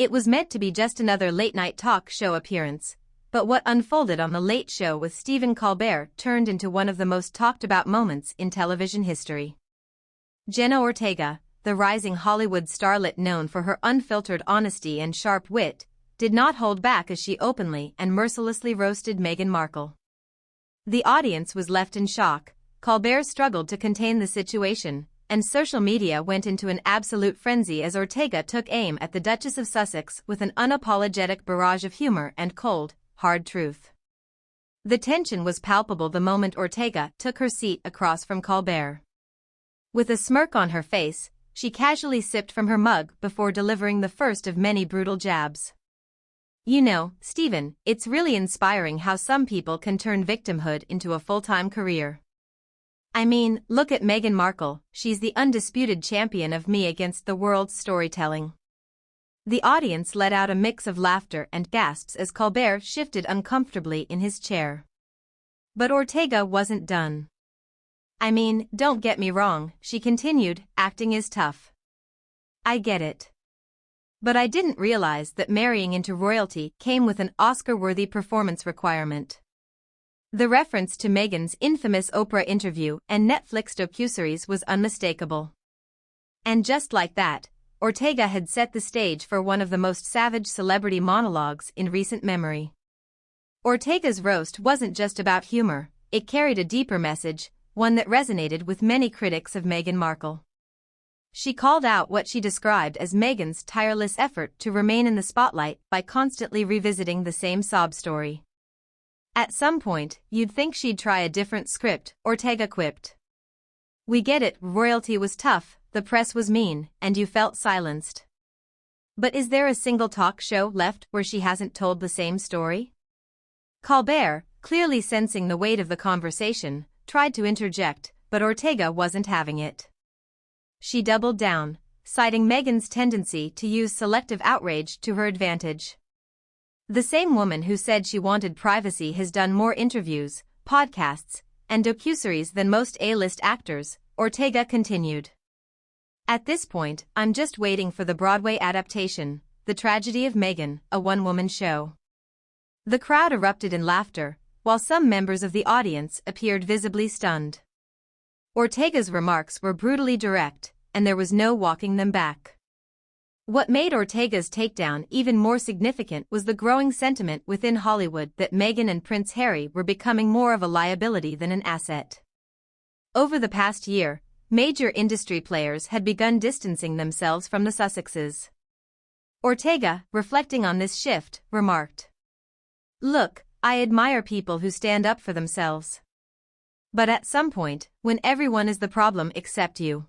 It was meant to be just another late-night talk show appearance, but what unfolded on The Late Show with Stephen Colbert turned into one of the most talked-about moments in television history. Jenna Ortega, the rising Hollywood starlet known for her unfiltered honesty and sharp wit, did not hold back as she openly and mercilessly roasted Meghan Markle. The audience was left in shock. Colbert struggled to contain the situation, and social media went into an absolute frenzy as Ortega took aim at the Duchess of Sussex with an unapologetic barrage of humor and cold, hard truth. The tension was palpable the moment Ortega took her seat across from Colbert. With a smirk on her face, she casually sipped from her mug before delivering the first of many brutal jabs. "You know, Stephen, it's really inspiring how some people can turn victimhood into a full-time career. I mean, look at Meghan Markle, she's the undisputed champion of me against the world's storytelling." The audience let out a mix of laughter and gasps as Colbert shifted uncomfortably in his chair. But Ortega wasn't done. "I mean, don't get me wrong," she continued, "acting is tough. I get it. But I didn't realize that marrying into royalty came with an Oscar-worthy performance requirement." The reference to Meghan's infamous Oprah interview and Netflix docuseries was unmistakable. And just like that, Ortega had set the stage for one of the most savage celebrity monologues in recent memory. Ortega's roast wasn't just about humor, it carried a deeper message, one that resonated with many critics of Meghan Markle. She called out what she described as Meghan's tireless effort to remain in the spotlight by constantly revisiting the same sob story. "At some point, you'd think she'd try a different script," Ortega quipped. "We get it, royalty was tough, the press was mean, and you felt silenced. But is there a single talk show left where she hasn't told the same story?" Colbert, clearly sensing the weight of the conversation, tried to interject, but Ortega wasn't having it. She doubled down, citing Meghan's tendency to use selective outrage to her advantage. "The same woman who said she wanted privacy has done more interviews, podcasts, and docuseries than most A-list actors," Ortega continued. "At this point, I'm just waiting for the Broadway adaptation, The Tragedy of Meghan, a one-woman show." The crowd erupted in laughter, while some members of the audience appeared visibly stunned. Ortega's remarks were brutally direct, and there was no walking them back. What made Ortega's takedown even more significant was the growing sentiment within Hollywood that Meghan and Prince Harry were becoming more of a liability than an asset. Over the past year, major industry players had begun distancing themselves from the Sussexes. Ortega, reflecting on this shift, remarked, "Look, I admire people who stand up for themselves. But at some point, when everyone is the problem except you,